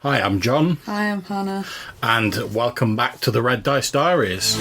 Hi, I'm John. Hi, I'm Hannah. And welcome back to the Red Dice Diaries.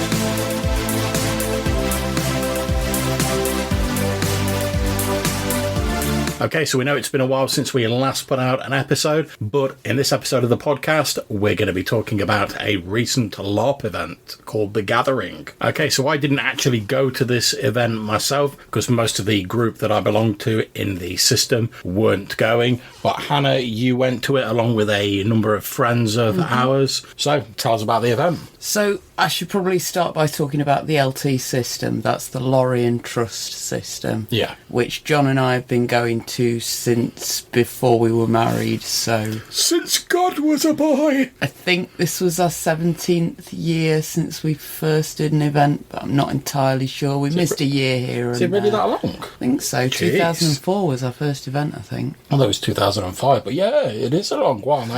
Okay, so we know it's been a while since we last put out an episode, but in this episode of the podcast, we're going to be talking about a recent LARP event called The Gathering. Okay, so I didn't actually go to this event myself because most of the group that I belong to in the system weren't going, but Hannah, you went to it along with a number of friends of ours. So tell us about the event. So I should probably start by talking about the LT system. That's the Lorien Trust system. Yeah. Which John and I have been going to since before we were married, so... Since God was a boy! I think this was our 17th year since we first did an event, but I'm not entirely sure. We missed a year here. Is it really that long? I think so. Jeez. 2004 was our first event, I think. Well, that was 2005, but yeah, it is a long while now.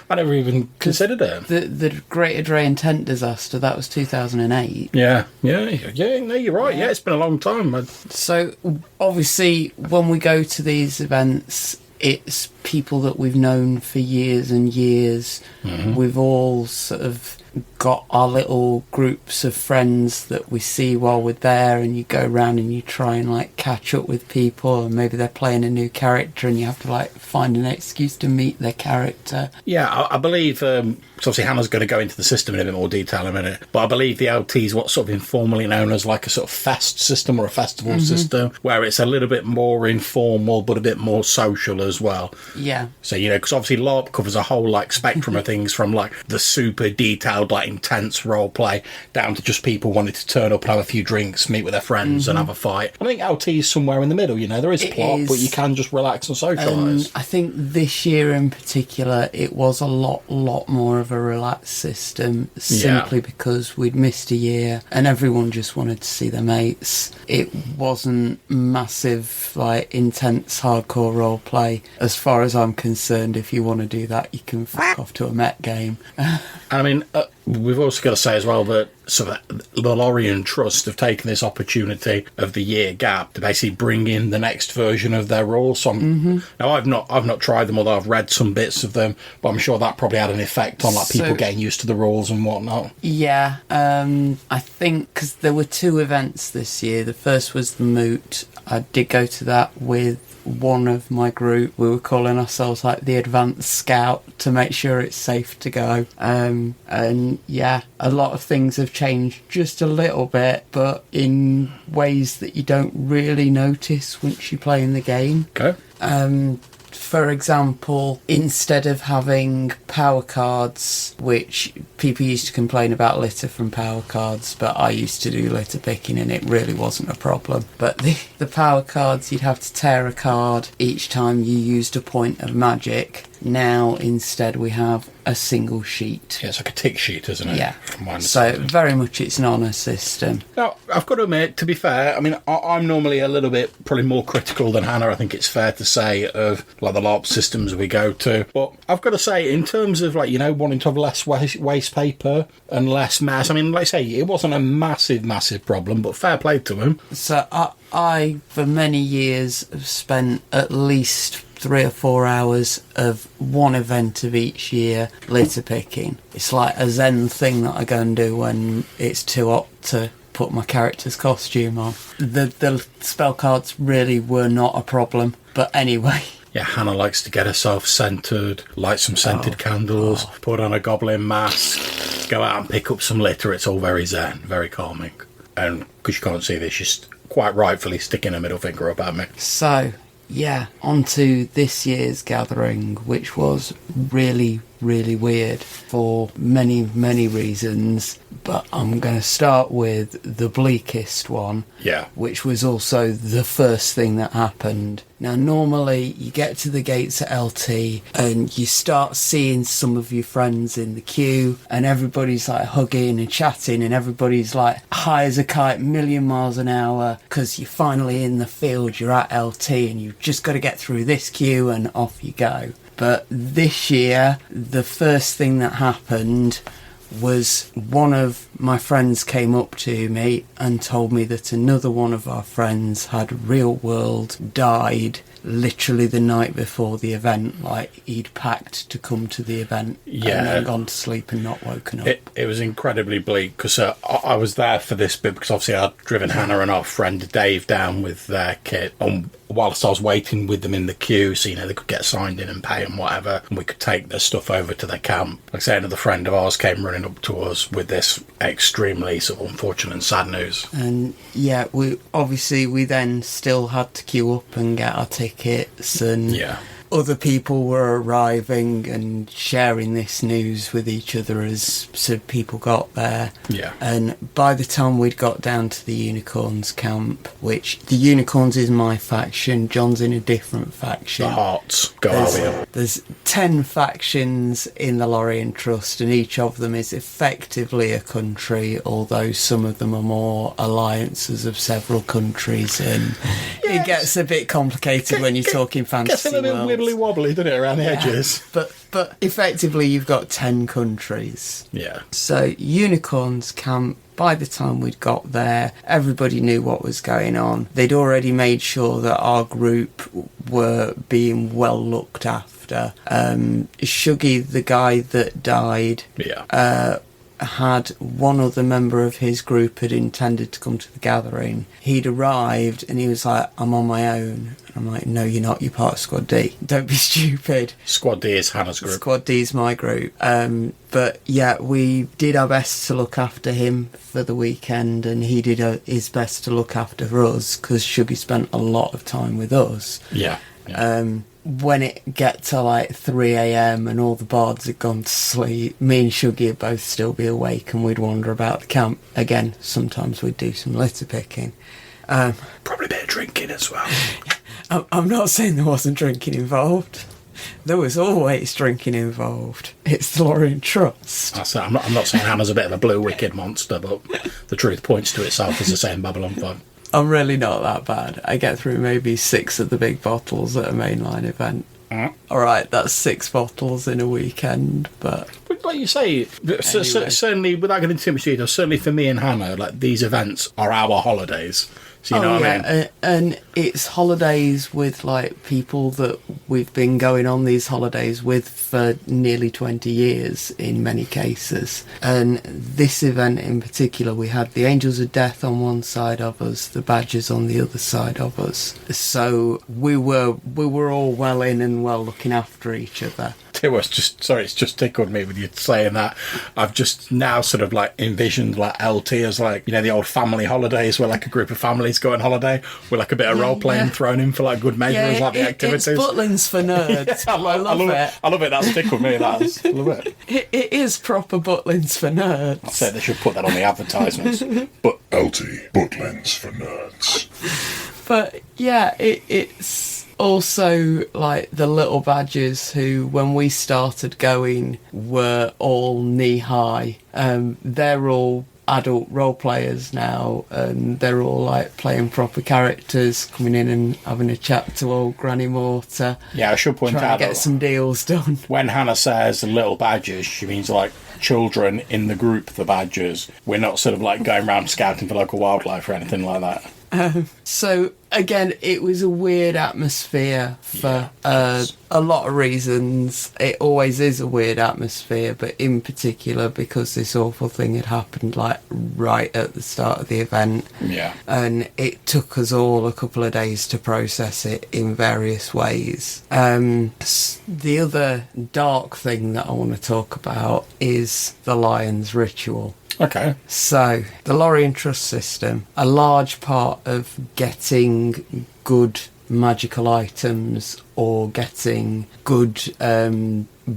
I never even considered it. The Greater Drain Tent disaster, that was 2008. Yeah, no, you're right. Yeah, it's been a long time. So, obviously, when we go to these events, it's people that we've known for years and years. Mm-hmm. We've all sort of got our little groups of friends that we see while we're there, and you go around and you try and like catch up with people, and maybe they're playing a new character and you have to like find an excuse to meet their character. Yeah, I believe so obviously Hannah's going to go into the system in a bit more detail in a minute, but I believe the LT is what's sort of informally known as like a sort of fest system or a festival system, where it's a little bit more informal but a bit more social as well. Yeah. So, because obviously LARP covers a whole like spectrum of things, from like the super detailed like intense role play down to just people wanting to turn up and have a few drinks, meet with their friends and have a fight. I think LT is somewhere in the middle, there is plot, but you can just relax and socialise. I think this year in particular it was a lot more of a relaxed system, simply because we'd missed a year and everyone just wanted to see their mates. It wasn't massive like intense hardcore role play. As far as I'm concerned, if you want to do that you can fuck off to a Met game. I mean, we've also got to say as well that sort of the Lorien Trust have taken this opportunity of the year gap to basically bring in the next version of their rules. So now I've not tried them, although I've read some bits of them, but I'm sure that probably had an effect on like people getting used to the rules and whatnot. Yeah, I think because there were two events this year. The first was the Moot. I did go to that with one of my group. We were calling ourselves like the Advanced Scout to make sure it's safe to go. And yeah, a lot of things have changed just a little bit, but in ways that you don't really notice once you play in the game. Okay. For example, instead of having power cards, which people used to complain about litter from power cards, but I used to do litter picking and it really wasn't a problem. But the power cards, you'd have to tear a card each time you used a point of magic. Now, instead, we have a single sheet. Yeah, it's like a tick sheet, isn't it? Yeah. So, very much it's an honour system. Now, I've got to admit, to be fair, I mean, I'm normally a little bit probably more critical than Hannah, I think it's fair to say, of like the LARP systems we go to. But I've got to say, in terms of like, wanting to have less waste paper and less mess, I mean, like I say, it wasn't a massive problem, but fair play to them. So, I for many years, have spent at least 3 or 4 hours of one event of each year litter picking. It's like a zen thing that I go and do when it's too hot to put my character's costume on. The spell cards really were not a problem, but anyway. Yeah, Hannah likes to get herself scented, light some scented candles, put on a goblin mask, go out and pick up some litter. It's all very zen, very calming. And because you can't see this, she's quite rightfully sticking her middle finger up at me. So, yeah, on to this year's gathering, which was really weird for many reasons, but I'm going to start with the bleakest one, which was also the first thing that happened. Now, normally you get to the gates at LT and you start seeing some of your friends in the queue and everybody's like hugging and chatting and everybody's like high as a kite, million miles an hour, because you're finally in the field, you're at LT and you've just got to get through this queue and off you go. But this year, the first thing that happened was one of my friends came up to me and told me that another one of our friends had real world died literally the night before the event, like he'd packed to come to the event and then gone to sleep and not woken up. It was incredibly bleak because I was there for this bit because obviously I'd driven Hannah and our friend Dave down with their kit, and whilst I was waiting with them in the queue so they could get signed in and pay and whatever, and we could take their stuff over to their camp. Like I say, another friend of ours came running up to us with this extremely sort of unfortunate and sad news. And we then still had to queue up and get our tickets, and other people were arriving and sharing this news with each other as people got there. Yeah. And by the time we'd got down to the Unicorns camp, which the Unicorns is my faction, John's in a different faction. The Hearts go out here. There's 10 factions in the Lorien Trust, and each of them is effectively a country, although some of them are more alliances of several countries, and it gets a bit complicated when you're talking fantasy Gets a little worlds. wibbly wobbly, doesn't it, around the edges? But effectively you've got 10 countries. Yeah. So Unicorns camp, by the time we'd got there, everybody knew what was going on. They'd already made sure that our group were being well looked after. Shuggy, the guy that died, had one other member of his group had intended to come to the gathering. He'd arrived and he was like, I'm on my own. And I'm like, no, you're not, you're part of Squad D. Don't be stupid. Squad D is Hannah's group. Squad D is my group. But yeah, we did our best to look after him for the weekend, and he did his best to look after us because Shuggy spent a lot of time with us. Yeah. When it get to like 3 a.m. and all the bards had gone to sleep, me and Shuggy would both still be awake, and we'd wander about the camp. Again, sometimes we'd do some litter picking. Probably a bit of drinking as well. I'm not saying there wasn't drinking involved. There was always drinking involved. It's the Lorien Trust. I'm not saying Hannah's a bit of a blue wicked monster, but the truth points to itself, as they say in Babylon 5. I'm really not that bad. I get through maybe 6 of the big bottles at a mainline event. Alright, that's 6 bottles in a weekend, but like you say, certainly, without getting too much detail, certainly for me and Hannah, like, these events are our holidays. So you know what I mean? And it's holidays with like people that we've been going on these holidays with for nearly 20 years in many cases. And this event in particular, we had the Angels of Death on one side of us, the Badgers on the other side of us. So we were all well in and well looking after each other. It's just tickled me with you saying that. I've just now sort of like envisioned like LT as like, the old family holidays where like a group of families go on holiday with like a bit of role playing thrown in for like good measure as like the activities. It's Butlins for nerds. I love it. I love it. That's tickled me. I love it. It is proper Butlins for nerds. I said they should put that on the advertisements. But LT, Butlins for nerds. But yeah, it's also like the little badgers who, when we started going, were all knee high. They're all adult role players now, and they're all like playing proper characters, coming in and having a chat to old Granny Mortar. Yeah, I should point trying out to get some deals done. When Hannah says little badgers, she means like children in the group, the badgers. We're not sort of like going around scouting for local wildlife or anything like that. So again, it was a weird atmosphere for a lot of reasons. It always is a weird atmosphere, but in particular because this awful thing had happened like right at the start of the event. Yeah. And it took us all a couple of days to process it in various ways. The other dark thing that I want to talk about is the Lion's Ritual. Okay. So, the Lorien Trust system, a large part of getting good magical items or getting good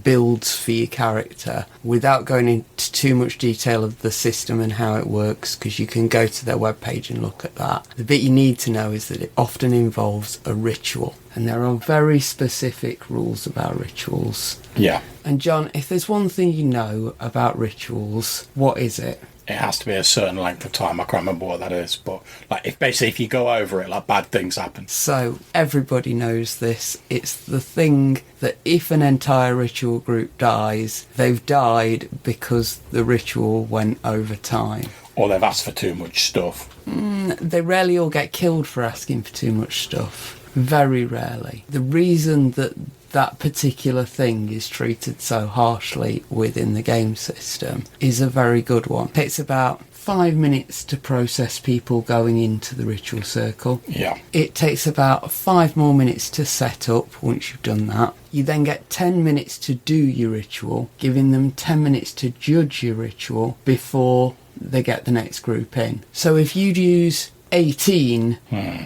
builds for your character, without going into too much detail of the system and how it works, because you can go to their webpage and look at that. The bit you need to know is that it often involves a ritual, and there are very specific rules about rituals. Yeah. And John, if there's one thing you know about rituals, what is it? It has to be a certain length of time. I can't remember what that is, but like if you go over it, like bad things happen. So everybody knows this. It's the thing that if an entire ritual group dies, they've died because the ritual went over time. Or they've asked for too much stuff. They rarely all get killed for asking for too much stuff. Very rarely. The reason that particular thing is treated so harshly within the game system is a very good one. It takes about 5 minutes to process people going into the ritual circle. Yeah. It takes about 5 more minutes to set up once you've done that. You then get 10 minutes to do your ritual, giving them 10 minutes to judge your ritual before they get the next group in. So if you'd use 18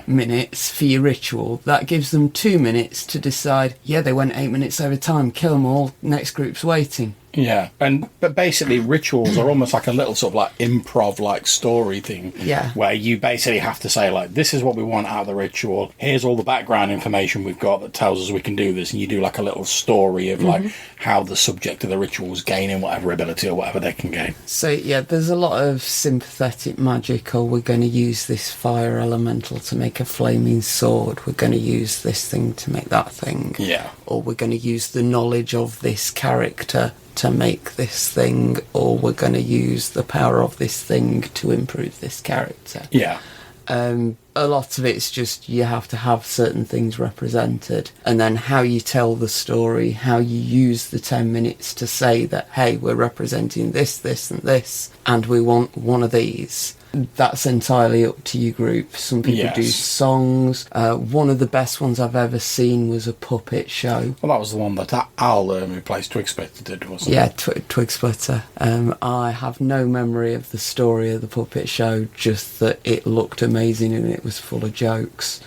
minutes for your ritual, that gives them 2 minutes to decide, yeah, they went 8 minutes over time, kill them all, next group's waiting. Yeah, but basically rituals are almost like a little sort of like improv like story thing. Yeah. Where you basically have to say like, this is what we want out of the ritual. Here's all the background information we've got that tells us we can do this, and you do like a little story of like how the subject of the ritual is gaining whatever ability or whatever they can gain. So yeah, there's a lot of sympathetic magic. Or we're going to use this fire elemental to make a flaming sword. We're going to use this thing to make that thing. Yeah. Or we're going to use the knowledge of this character to make this thing, or we're going to use the power of this thing to improve this character. Yeah. A lot of it's just you have to have certain things represented, and then how you tell the story, how you use the 10 minutes to say that, hey, we're representing this, this and this, and we want one of these. That's entirely up to your group. Some people do songs. One of the best ones I've ever seen was a puppet show. Well, that was the one that Al, who plays Twigsplitter, did, wasn't it? Yeah, Twigsplitter. I have no memory of the story of the puppet show, just that it looked amazing and it was full of jokes.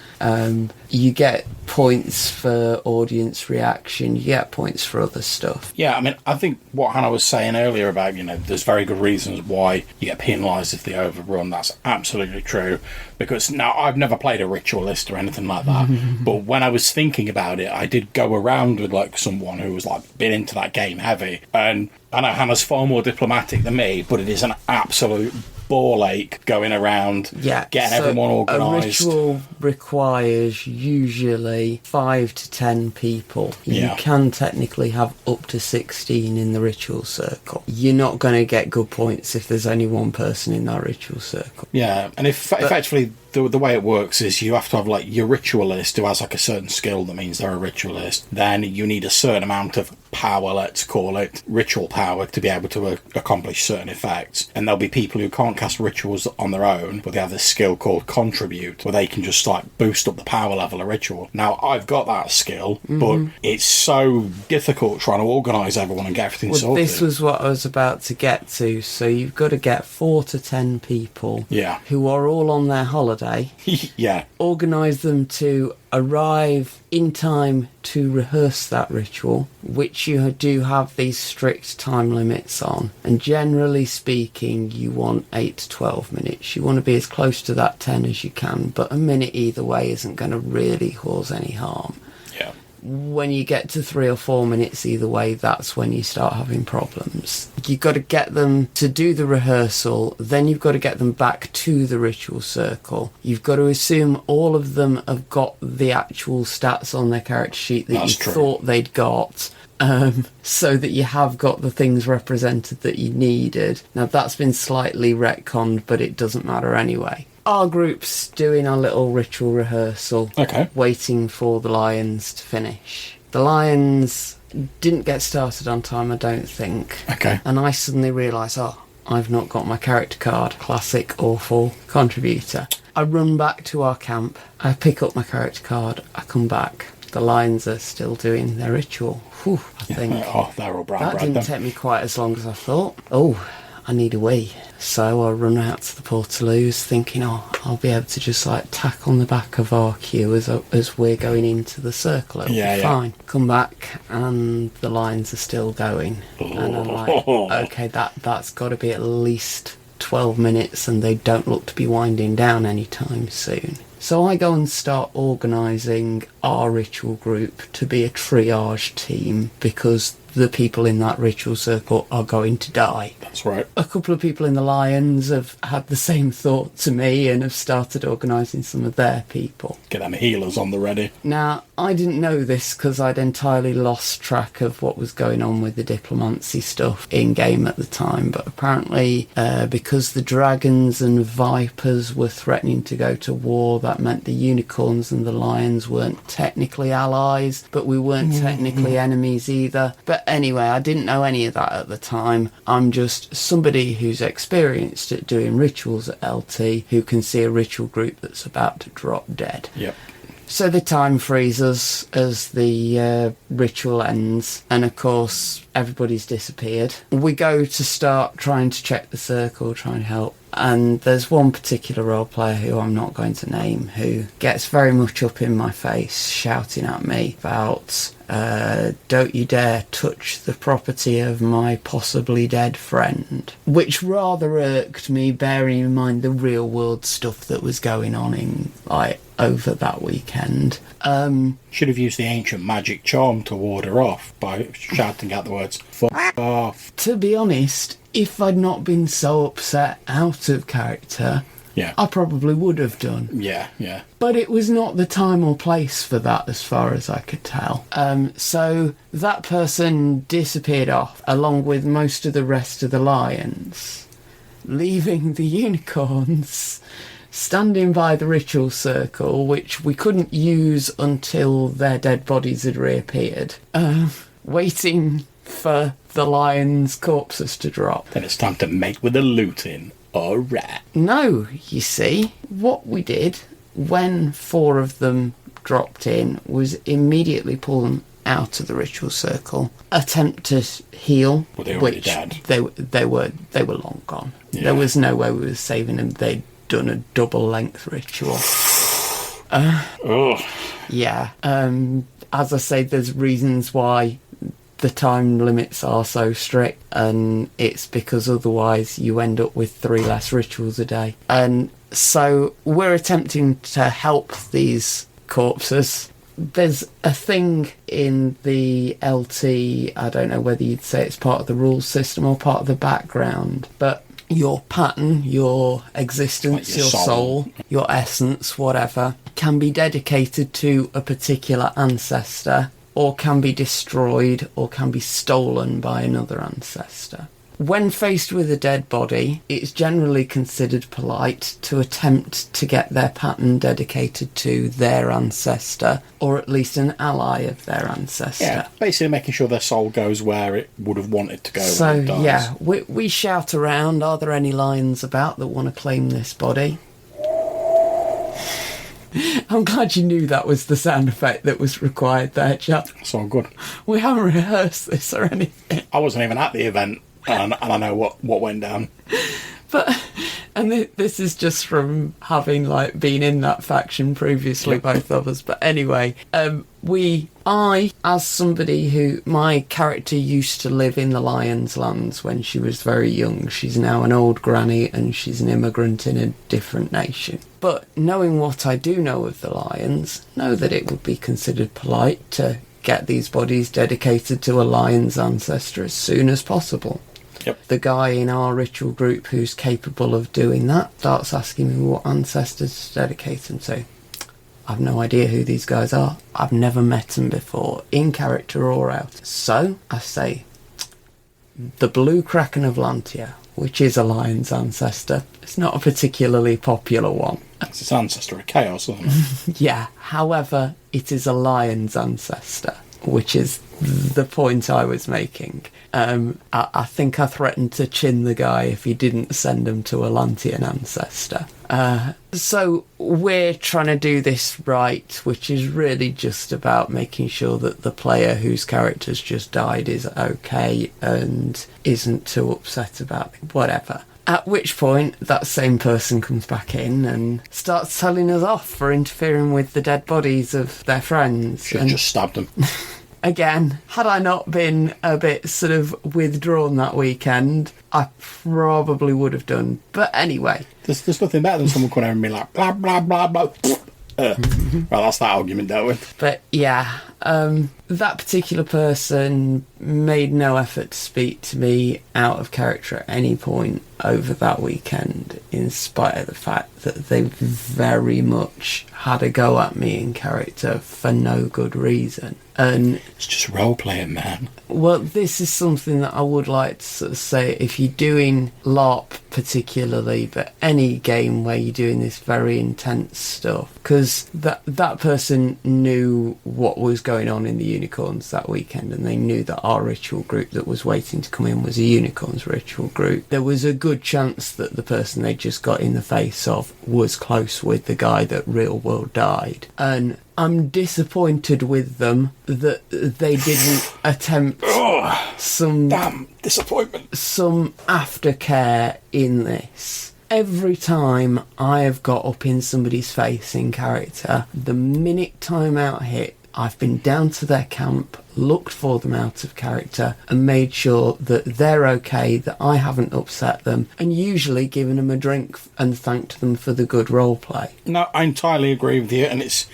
You get points for audience reaction, you get points for other stuff. Yeah, I mean, I think what Hannah was saying earlier about, there's very good reasons why you get penalised if they overrun, that's absolutely true. Because now, I've never played a ritualist or anything like that, but when I was thinking about it, I did go around with, like, someone who was, like, been into that game heavy, and I know Hannah's far more diplomatic than me, but it is an absolute ball ache going around, getting everyone organised. A ritual requires usually 5 to 10 people. You can technically have up to 16 in the ritual circle. You're not going to get good points if there's only one person in that ritual circle. Yeah, and if actually the way it works is you have to have like your ritualist who has like a certain skill that means they're a ritualist. Then you need a certain amount of power, let's call it ritual power, to be able to accomplish certain effects. And there'll be people who can't cast rituals on their own, but they have this skill called contribute, where they can just like boost up the power level of ritual. Now I've got that skill, but it's so difficult trying to organise everyone and get everything sorted. This was what I was about to get to. So you've got to get 4 to 10 people who are all on their holiday. Organise them to arrive in time to rehearse that ritual, which you do have these strict time limits on. And generally speaking, you want 8 to 12 minutes. You want to be as close to that 10 as you can, but a minute either way isn't going to really cause any harm. Yeah. When you get to 3 or 4 minutes either way, that's when you start having problems. You've got to get them to do the rehearsal, then you've got to get them back to the ritual circle. You've got to assume all of them have got the actual stats on their character sheet that thought they'd got, so that you have got the things represented that you needed. Now that's been slightly retconned, but it doesn't matter anyway. Our group's doing a little ritual rehearsal, waiting for the lions to finish. The lions didn't get started on time, I don't think. And I suddenly realised, I've not got my character card. Classic, awful contributor. I run back to our camp, I pick up my character card, I come back. The lions are still doing their ritual. I think. They're all brown that bread, didn't take me quite as long as I thought. I need a wee. So I run out to the Portaloos thinking, I'll be able to just like tack on the back of our queue as we're going into the circle. It'll be fine. Come back and the lines are still going. And I'm like, okay, that's got to be at least 12 minutes and they don't look to be winding down anytime soon. So I go and start organising our ritual group to be a triage team because the people in that ritual circle are going to die. That's right. A couple of people in the Lions have had the same thought to me and have started organising some of their people. Get them healers on the ready. Now, I didn't know this because I'd entirely lost track of what was going on with the diplomancy stuff in-game at the time, but apparently because the dragons and vipers were threatening to go to war that meant the unicorns and the lions weren't technically allies, but we weren't technically enemies either. But anyway, I didn't know any of that at the time. I'm just somebody who's experienced at doing rituals at LT, who can see a ritual group that's about to drop dead. Yep. So the time freezes as the ritual ends, and of course everybody's disappeared. We go to start trying to check the circle, try and help, and there's one particular role player who I'm not going to name who gets very much up in my face, shouting at me about don't you dare touch the property of my possibly dead friend, which rather irked me, bearing in mind the real world stuff that was going on in over that weekend. Should have used the ancient magic charm to ward her off by shouting out the words "fuck off." To be honest, if I'd not been so upset out of character, Yeah. I probably would have done. Yeah. But it was not the time or place for that, as far as I could tell. So that person disappeared off, along with most of the rest of the lions, leaving the unicorns standing by the ritual circle, which we couldn't use until their dead bodies had reappeared, waiting for the lions' corpses to drop. Then it's time to mate with the looting. Alright. No, you see, what we did when 4 of them dropped in was immediately pull them out of the ritual circle, attempt to heal, Well, they were already which dead. they were long gone. Yeah. There was no way we were saving them. They'd done a double length ritual. Ugh. Yeah. As I say, there's reasons why the time limits are so strict, and it's because otherwise you end up with 3 less rituals a day. And so we're attempting to help these corpses. There's a thing in the LT, I don't know whether you'd say it's part of the rules system or part of the background, but your pattern, your existence, Like your your soul, your essence, whatever, can be dedicated to a particular ancestor, or can be destroyed, or can be stolen by another ancestor. When faced with a dead body, it's generally considered polite to attempt to get their pattern dedicated to their ancestor, or at least an ally of their ancestor. Yeah, basically making sure their soul goes where it would have wanted to go So, when it dies. yeah, we shout around, are there any lions about that want to claim this body? I'm glad you knew that was the sound effect that was required there, Chuck. It's all good. We haven't rehearsed this or anything. I wasn't even at the event, and I know what went down. But, and this is just from having been in that faction previously, both of us. But anyway, I, as somebody who, my character used to live in the Lion's Lands when she was very young. She's now an old granny and she's an immigrant in a different nation. But knowing what I do know of the lions, know that it would be considered polite to get these bodies dedicated to a lion's ancestor as soon as possible. Yep. The guy in our ritual group who's capable of doing that starts asking me what ancestors to dedicate them to. I've no idea who these guys are. I've never met them before, in character or out. So, I say, the Blue Kraken of Lantia, which is a lion's ancestor. It's not a particularly popular one. It's its ancestor of chaos, isn't it? Yeah, however, it is a lion's ancestor, which is the point I was making. I think I threatened to chin the guy if he didn't send him to a Lantian ancestor. So we're trying to do this right, which is really just about making sure that the player whose character's just died is okay and isn't too upset about it, whatever. At which point, that same person comes back in and starts telling us off for interfering with the dead bodies of their friends. Should have just stabbed him. Again, had I not been a bit sort of withdrawn that weekend, I probably would have done. But anyway. There's nothing better than someone coming over and be like, blah, blah, blah, blah. Well, that's that argument dealt with. But yeah, that particular person made no effort to speak to me out of character at any point over that weekend, in spite of the fact that they very much had a go at me in character for no good reason. And It's just role-playing, man. well, this is something that I would like to sort of say, if you're doing LARP particularly, but any game where you're doing this very intense stuff, because that person knew what was going on in the unicorns that weekend, and they knew that our ritual group that was waiting to come in was a unicorns ritual group. There was a good chance that the person they just got in the face of was close with the guy that real world died. And I'm disappointed with them that they didn't attempt some Damn disappointment. some aftercare in this. Every time I have got up in somebody's face in character, the minute timeout hit, I've been down to their camp, looked for them out of character, and made sure that they're okay, that I haven't upset them, and usually given them a drink and thanked them for the good roleplay. No, I entirely agree with you, and it's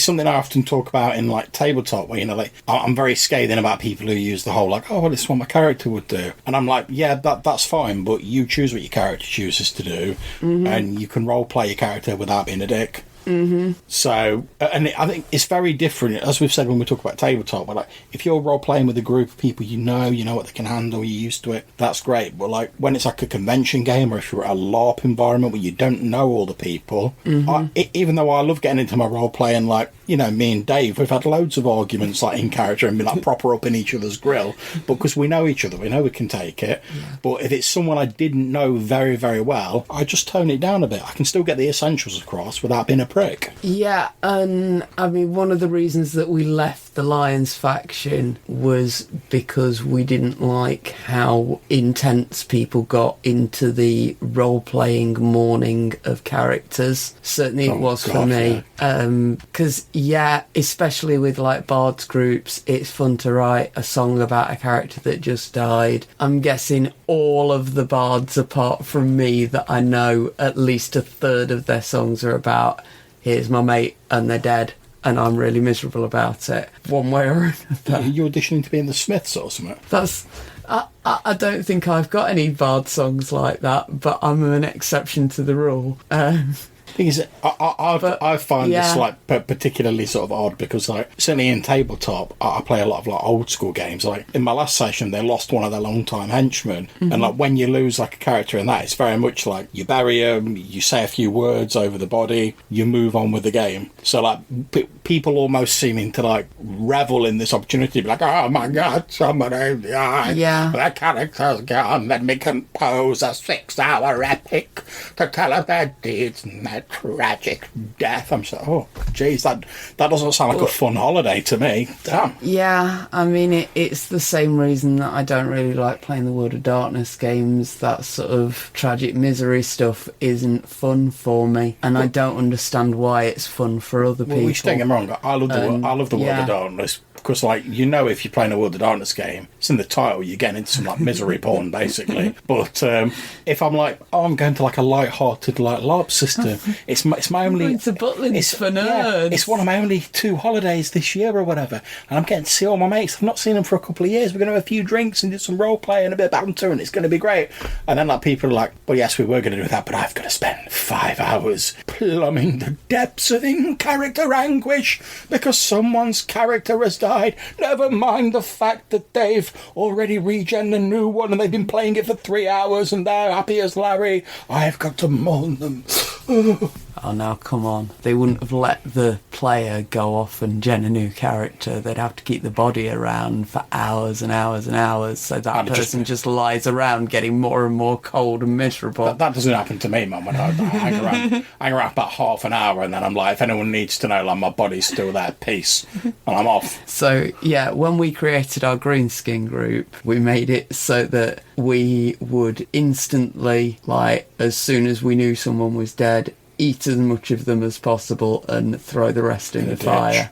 something I often talk about in like tabletop, where I'm very scathing about people who use the whole like, oh, well, this is what my character would do, and I'm like, yeah, that's fine, but you choose what your character chooses to do, and you can roleplay your character without being a dick. So, and I think it's very different, as we've said when we talk about tabletop, where like, if you're role playing with a group of people you know what they can handle, you're used to it, that's great. But like when it's like a convention game, or if you're at a LARP environment where you don't know all the people, even though I love getting into my role playing, like, me and Dave, we've had loads of arguments like in character and been like proper up in each other's grill, but because we know each other, we know we can take it. But if it's someone I didn't know very, very well, I just tone it down a bit. I can still get the essentials across without being a prick. Yeah, and I mean, one of the reasons that we left the Lions faction was because we didn't like how intense people got into the role-playing mourning of characters. Certainly it was for me. Because, especially with like bards groups, it's fun to write a song about a character that just died. I'm guessing all of the bards, apart from me, that I know, at least a third of their songs are about, here's my mate and they're dead, and I'm really miserable about it, one way or another. You're auditioning to be in the Smiths or something? I don't think I've got any bard songs like that, but I'm an exception to the rule. Thing is, I find this like particularly sort of odd, because like certainly in tabletop I play a lot of like old school games. Like in my last session they lost one of their long time henchmen, and like when you lose like a character in that, it's very much like you bury them, you say a few words over the body, you move on with the game. So like people almost seeming to like revel in this opportunity to be like, oh my god, somebody died, that character's gone, let me compose a 6-hour epic to tell of their deeds and their tragic death. I'm so, oh geez, that doesn't sound like a fun holiday to me. Damn. Yeah, I mean, it's the same reason that I don't really like playing the World of Darkness games. That sort of tragic misery stuff isn't fun for me, and I don't understand why it's fun for other people. Well, don't get me wrong, I love the World of Darkness, because like, if you're playing a World of Darkness game, it's in the title, you're getting into some like misery porn basically. But if I'm like, oh, I'm going to like a light-hearted like LARP system, it's my only, it's a Butlins for nerds. It's one of my only 2 holidays this year or whatever, and I'm getting to see all my mates. I've not seen them for a couple of years. We're going to have a few drinks and do some role play and a bit of banter, and it's going to be great. And then like people are like, well, yes, we were going to do that, but I've got to spend 5 hours plumbing the depths of in-character anguish because someone's character has died. Never mind the fact that they've already regen a new one and they've been playing it for 3 hours and they're happy as Larry. I've got to mourn them. Oh, now come on. They wouldn't have let the player go off and gen a new character. They'd have to keep the body around for hours and hours and hours, so that person just lies around getting more and more cold and miserable. That doesn't happen to me, Mum. I hang around about half an hour, and then I'm like, if anyone needs to know, like, my body's still there, peace, and I'm off. So, when we created our Greenskin group, we made it so that we would instantly, like, as soon as we knew someone was dead, eat as much of them as possible and throw the rest in the fire.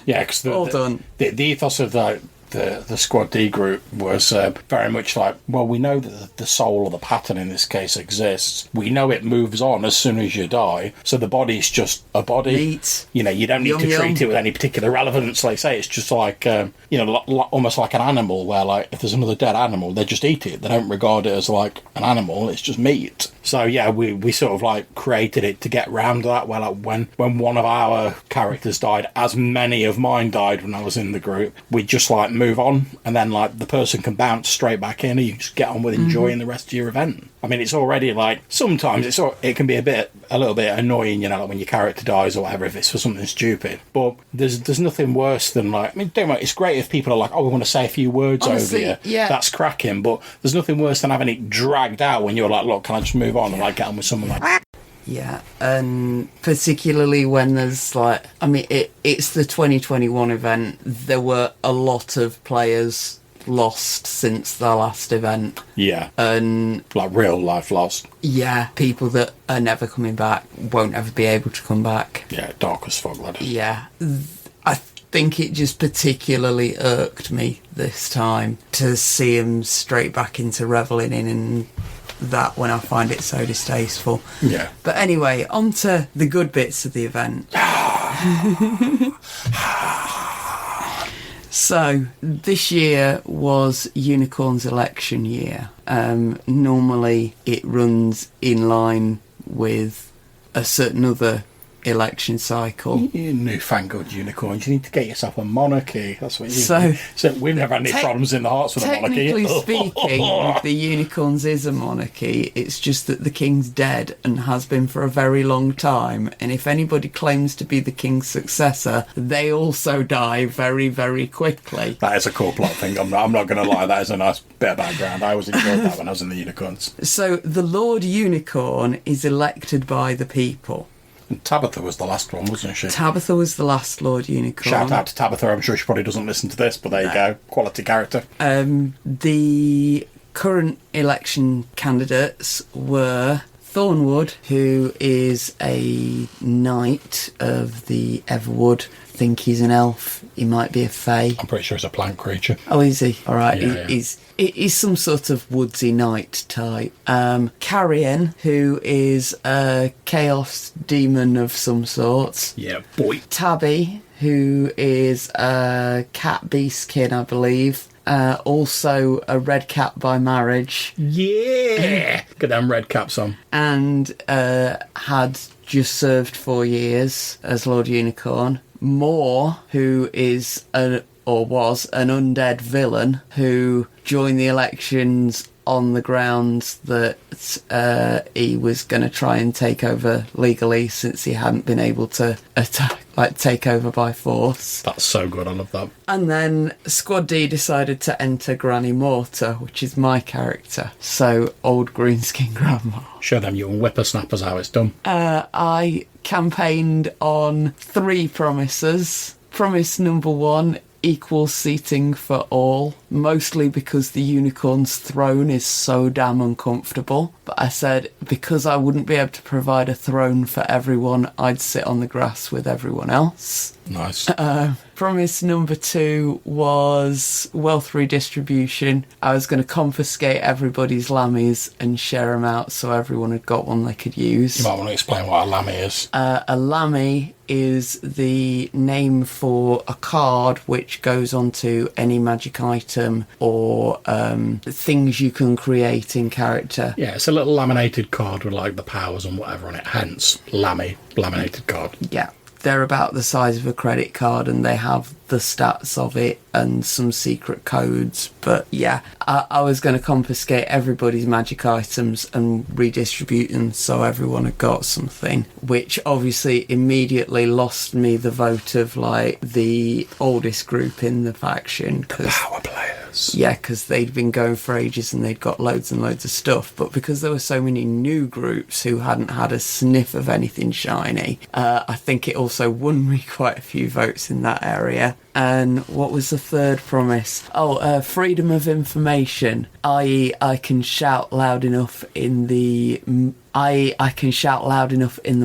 Yeah, because all done. The ethos of the the Squad D group was very much like, well, we know that the soul or the pattern in this case exists. We know it moves on as soon as you die. So the body's just a body. Neat. You know, you don't need to treat it with any particular relevance. Like say, it's just like, almost like an animal where, like, if there's another dead animal, they just eat it. They don't regard it as like an animal. It's just meat. So yeah, we sort of like created it to get round that. Where like when one of our characters died, as many of mine died when I was in the group, we just like move on, and then like the person can bounce straight back in, and you just get on with enjoying the rest of your event. I mean, it's already like sometimes it can be a little bit annoying, you know, like when your character dies or whatever, if it's for something stupid. But there's nothing worse than like, I mean, don't worry, it's great if people are like, oh, we want to say a few words Honestly, over here. yeah. That's cracking. But there's nothing worse than having it dragged out when you're like, look, can I just move on and like get on with someone like. Yeah, and particularly when there's like, I mean, it's the 2021 event. There were a lot of players lost since the last event. Yeah. And like real life lost. Yeah, people that are never coming back, won't ever be able to come back. Yeah, dark as fuck, lad. Yeah. I think it just particularly irked me this time to see him straight back into revelling in and that when I find it so distasteful. Yeah. But anyway, on to the good bits of the event. So, this year was Unicorn's election year. Normally it runs in line with a certain other election cycle. You newfangled unicorns, you need to get yourself a monarchy. That's what you so we've never had any problems in the hearts with a monarchy. Technically speaking, the Unicorns is a monarchy. It's just that the king's dead and has been for a very long time, and if anybody claims to be the king's successor, they also die very, very quickly. That is a cool plot thing. I'm not going to lie, that is a nice bit of background. I always enjoyed that when I was in the Unicorns. So the Lord Unicorn is elected by the people. And Tabitha was the last one, wasn't she? Tabitha was the last Lord Unicorn. Shout out to Tabitha. I'm sure she probably doesn't listen to this, but there you go. Quality character. The current election candidates were Thornwood, who is a knight of the Everwood. I think he's an elf. He might be a fae. I'm pretty sure he's a plant creature. Oh, is he? All right. Yeah. He's some sort of woodsy knight type. Carrion, who is a chaos demon of some sort. Yeah, boy. Tabby, who is a cat beastkin, I believe. Also a red cat by marriage. Yeah! Get them red caps on. And had just served 4 years as Lord Unicorn. Moore, who is was an undead villain who joined the elections on the grounds that he was going to try and take over legally since he hadn't been able to take over by force. That's so good, I love that. And then Squad D decided to enter Granny Mortar, which is my character. So, old greenskin grandma. Show them young whippersnappers how it's done. I campaigned on 3 promises. Promise number 1, equal seating for all, mostly because the Unicorn's throne is so damn uncomfortable. But I said, because I wouldn't be able to provide a throne for everyone, I'd sit on the grass with everyone else. Nice. Promise number 2 was wealth redistribution. I was going to confiscate everybody's lammies and share them out so everyone had got one they could use. You might want to explain what a lammy is. A lammy is the name for a card which goes onto any magic item or things you can create in character. Yeah, it's a little laminated card with like the powers and whatever on it, hence lammy, laminated card. Yeah. They're about the size of a credit card and they have the stats of it and some secret codes. But yeah, I was going to confiscate everybody's magic items and redistribute them so everyone had got something, which obviously immediately lost me the vote of like the oldest group in the faction. The power players. Yeah, because they'd been going for ages and they'd got loads and loads of stuff. But because there were so many new groups who hadn't had a sniff of anything shiny, I think it also won me quite a few votes in that area. And what was the third promise? Oh, freedom of information, i.e. I can shout loud enough in the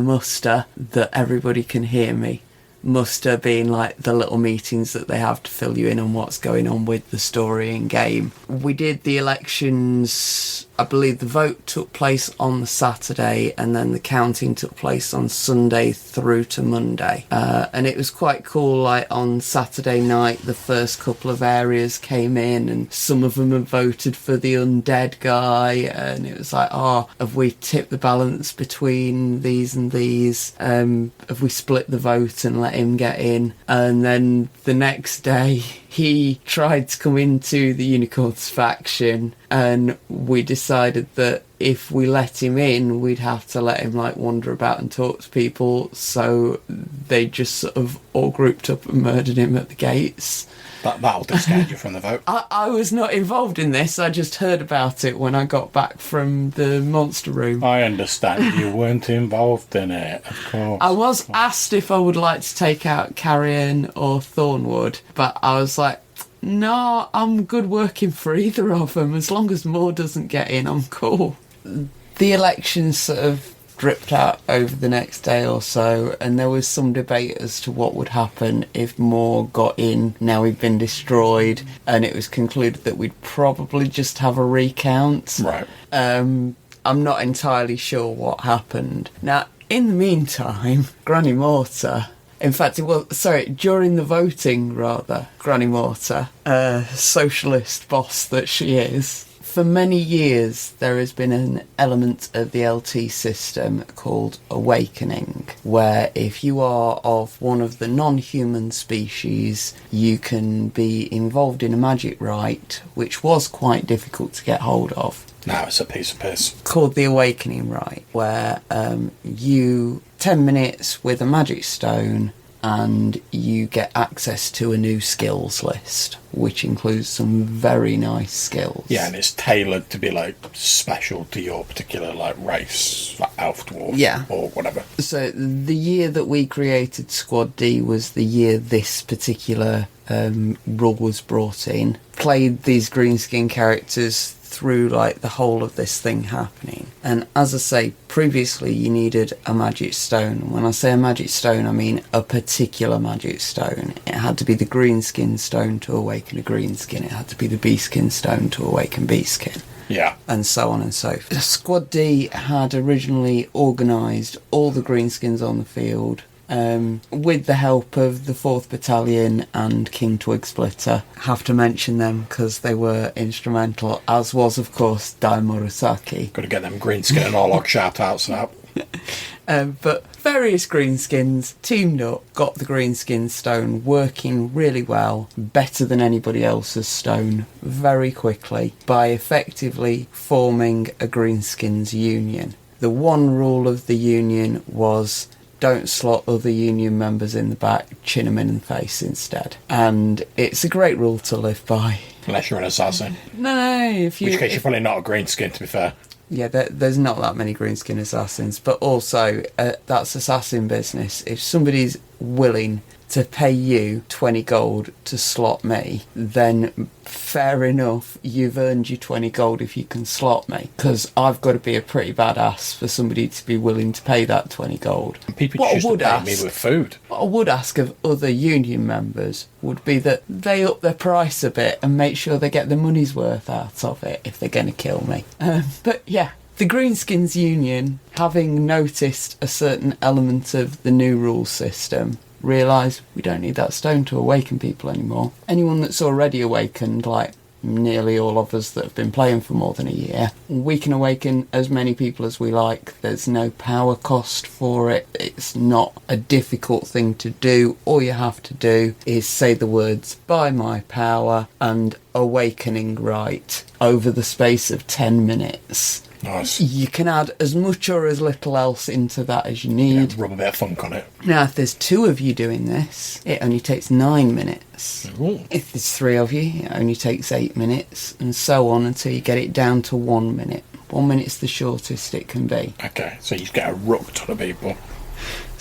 muster that everybody can hear me. muster being like the little meetings that they have to fill you in on what's going on with the story and game. We did the elections, I believe the vote took place on the Saturday and then the counting took place on Sunday through to Monday. And it was quite cool, like on Saturday night the first couple of areas came in and some of them had voted for the undead guy, and it was like, oh, have we tipped the balance between these and these? Have we split the vote and let him get in? And then the next day he tried to come into the Unicorns faction, and we decided that if we let him in, we'd have to let him like wander about and talk to people, so they just sort of all grouped up and murdered him at the gates. That'll discard you from the vote. I was not involved in this, I just heard about it when I got back from the monster room. I understand you weren't involved in it, of course. I was asked if I would like to take out Carrion or Thornwood, but I was like, no, I'm good working for either of them. As long as Moore doesn't get in, I'm cool. The elections sort of dripped out over the next day or so, and there was some debate as to what would happen if Moore got in now he'd been destroyed, and it was concluded that we'd probably just have a recount. Right. I'm not entirely sure what happened. Now, in the meantime, Granny Mortar... In fact, during the voting, rather, Granny Mortar, socialist boss that she is, for many years there has been an element of the LT system called Awakening, where if you are of one of the non-human species, you can be involved in a magic rite, which was quite difficult to get hold of. Now it's a piece of piss. Called the Awakening Rite, where you 10 minutes with a magic stone and you get access to a new skills list, which includes some very nice skills. Yeah, and it's tailored to be like special to your particular like race, like elf, dwarf, yeah, or whatever. So the year that we created Squad D was the year this particular rule was brought in. Played these greenskin characters through like the whole of this thing happening, and as I say, previously you needed a magic stone. When I say a magic stone, I mean a particular magic stone. It had to be the greenskin stone to awaken a greenskin, it had to be the beastskin stone to awaken beastskin, yeah, and so on and so forth. Squad D had originally organised all the greenskins on the field, with the help of the 4th Battalion and King Twigsplitter. Have to mention them because they were instrumental, as was, of course, Dai Murasaki. Got to get them greenskin and Orlok shout-outs now. But various greenskins teamed up, got the greenskin stone working really well, better than anybody else's stone, very quickly, by effectively forming a greenskins union. The one rule of the union was... don't slot other union members in the back, chin them in the face instead. And it's a great rule to live by. Unless you're an assassin. No, In which case you're probably not a greenskin, to be fair. Yeah, there's not that many greenskin assassins, but also that's assassin business. If somebody's willing to pay you 20 gold to slot me, then fair enough, you've earned your 20 gold if you can slot me, because I've got to be a pretty badass for somebody to be willing to pay that 20 gold. And people choose to pay me with food. What I would ask of other union members would be that they up their price a bit and make sure they get the money's worth out of it if they're going to kill me. But yeah, the Greenskins Union, having noticed a certain element of the new rule system, realise we don't need that stone to awaken people anymore. Anyone that's already awakened, like nearly all of us that have been playing for more than a year, we can awaken as many people as we like. There's no power cost for it. It's not a difficult thing to do. All you have to do is say the words, "by my power," and awakening right over the space of 10 minutes. Nice. You can add as much or as little else into that as you need. Yeah, rub a bit of funk on it. Now, if there's 2 of you doing this, it only takes 9 minutes. Ooh. If there's 3 of you, it only takes 8 minutes, and so on until you get it down to 1 minute. 1 minute's the shortest it can be. Okay, so you get a ruck ton of people.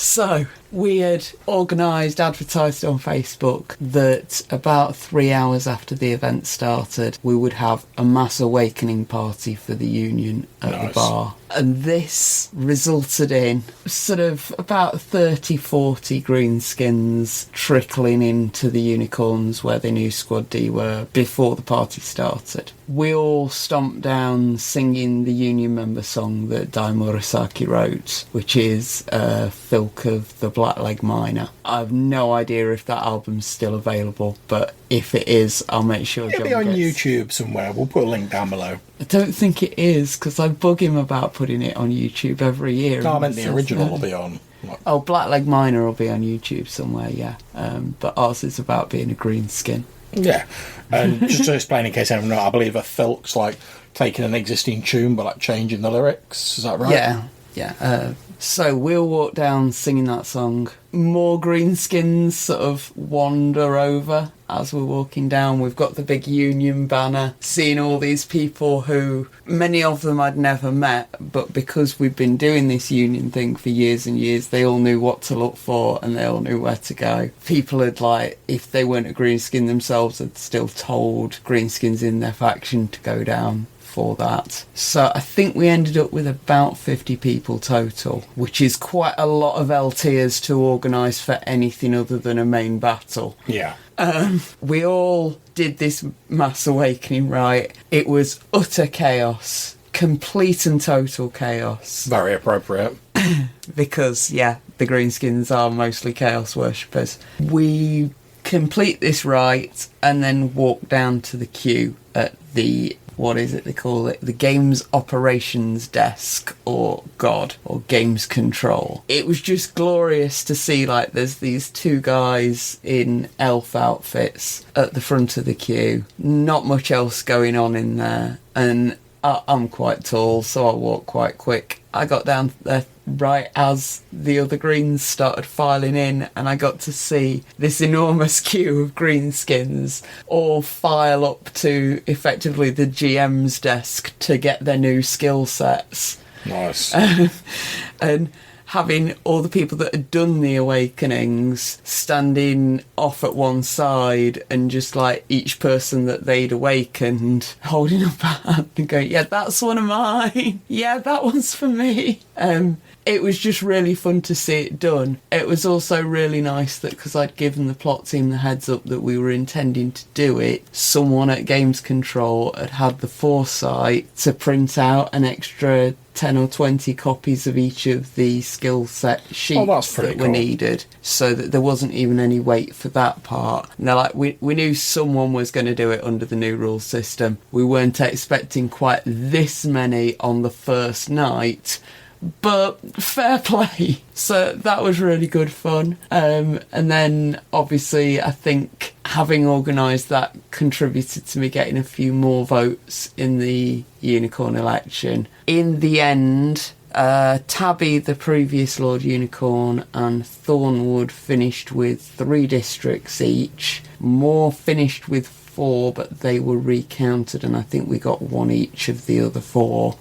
So, we had advertised on Facebook that about 3 hours after the event started, we would have a mass awakening party for the Union at the bar. And this resulted in sort of about 30, 40 greenskins trickling into the unicorns where the new Squad D were before the party started. We all stomped down singing the Union member song that Dai Murasaki wrote, which is Filk of the Blackleg Miner. I have no idea if that album's still available, but if it is, I'll make sure It'll be on YouTube somewhere. We'll put a link down below. I don't think it is, because I bug him about putting it on YouTube every year. No, I meant the original will be on. Oh, Blackleg Miner will be on YouTube somewhere, yeah. But ours is about being a green skin. Yeah. And just to explain in case anyone knows, I believe a filk's like taking an existing tune but like changing the lyrics. Is that right? Yeah. So we'll walk down singing that song. More greenskins sort of wander over as we're walking down. We've got the big Union banner, seeing all these people who, many of them I'd never met, but because we've been doing this Union thing for years and years, they all knew what to look for and they all knew where to go. People had, like, if they weren't a greenskin themselves, had still told greenskins in their faction to go down for that. So I think we ended up with about 50 people total, which is quite a lot of LTers to organise for anything other than a main battle. Yeah. We all did this mass awakening, right? It was utter chaos. Complete and total chaos. Very appropriate. Because, yeah, the greenskins are mostly chaos worshippers. We complete this rite and then walk down to the queue at the, what is it they call it? The Games Operations Desk, or GOD, or Games Control. It was just glorious to see, like, there's these two guys in elf outfits at the front of the queue. Not much else going on in there. And I'm quite tall, so I walk quite quick. I got down there right as the other greens started filing in, and I got to see this enormous queue of greenskins all file up to effectively the GM's desk to get their new skill sets. Nice. And having all the people that had done the awakenings standing off at one side, and just like each person that they'd awakened holding up a hand and going, yeah, that's one of mine. Yeah, that one's for me. It was just really fun to see it done. It was also really nice that, because I'd given the plot team the heads up that we were intending to do it, someone at Games Control had had the foresight to print out an extra 10 or 20 copies of each of the skill set sheets that were needed, so that there wasn't even any wait for that part. Now, like, we knew someone was going to do it under the new rules system. We weren't expecting quite this many on the first night, but fair play. So that was really good fun. And then obviously I think having organised that contributed to me getting a few more votes in the Unicorn election. In the end, Tabby, the previous Lord Unicorn, and Thornwood finished with 3 districts each. Moore finished with 4, but they were recounted, and I think we got 1 each of the other 4.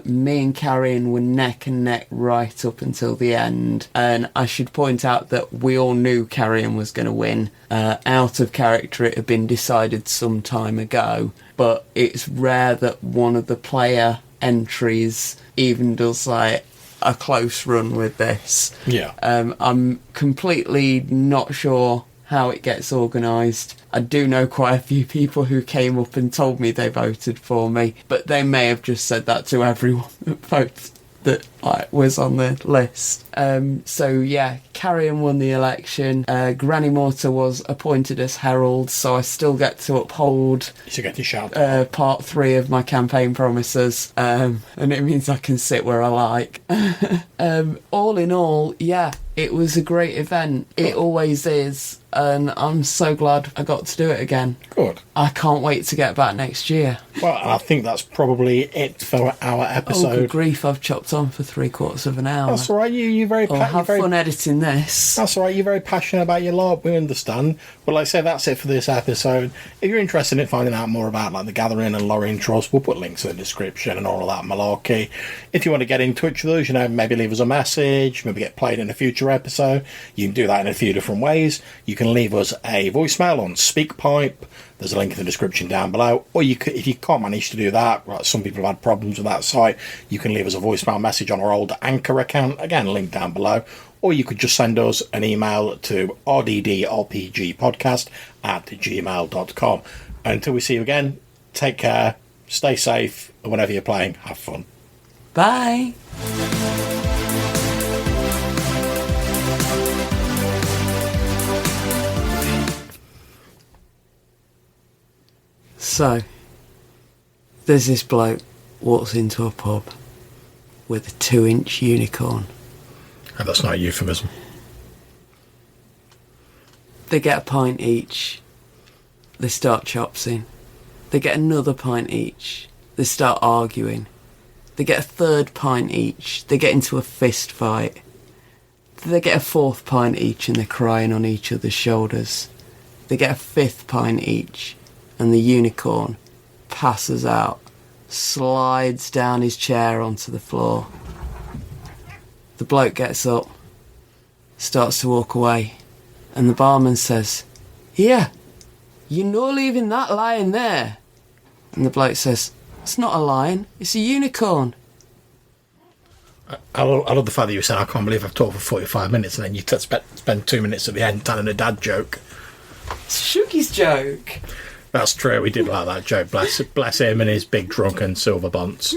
Me and Carrion were neck and neck right up until the end, and I should point out that we all knew Carrion was going to win. Out of character, it had been decided some time ago, but it's rare that one of the player entries even does like a close run with this. Yeah. I'm completely not sure how it gets organised. I do know quite a few people who came up and told me they voted for me, but they may have just said that to everyone that was on the list. So yeah, Carrion won the election. Granny Mortar was appointed as herald, so I still get to uphold part 3 of my campaign promises, and it means I can sit where I like. All in all, yeah, it was a great event. It always is. and I'm so glad I got to do it again. Good. I can't wait to get back next year. Well, I think that's probably it for our Oh, episode. good grief, I've chopped on for 3/4 of an hour. That's all right. You're very. I'll have fun editing this. That's all right. You're very passionate about your LARP. We understand. But like I say, that's it for this episode. If you're interested in finding out more about like the Gathering and Lorien Trust, we'll put links in the description and all of that malarkey. If you want to get in touch with us, maybe leave us a message, maybe get played in a future episode, you can do that in a few different ways. You can leave us a voicemail on SpeakPipe. There's a link in the description down below. Or you could, if you can't manage to do that, right, some people have had problems with that site, you can leave us a voicemail message on our old Anchor account. Again, link down below. Or you could just send us an email to rddrpgpodcast@gmail.com. Until we see you again, take care, stay safe, and whenever you're playing, have fun. Bye. So, there's this bloke walks into a pub with a 2-inch unicorn. Oh, that's not a euphemism. They get a pint each. They start chopsing. They get another pint each. They start arguing. They get a third pint each. They get into a fist fight. They get a fourth pint each and they're crying on each other's shoulders. They get a fifth pint each and the unicorn passes out, slides down his chair onto the floor. The bloke gets up, starts to walk away, and the barman says, "Here, you're not leaving that lion there." And the bloke says, "It's not a lion, it's a unicorn." I love the fact that you said, "I can't believe I've talked for 45 minutes," and then you spend 2 minutes at the end telling a dad joke. It's Shuki's joke. That's true, we did like that joke. Bless him and his big drunken silver bonds.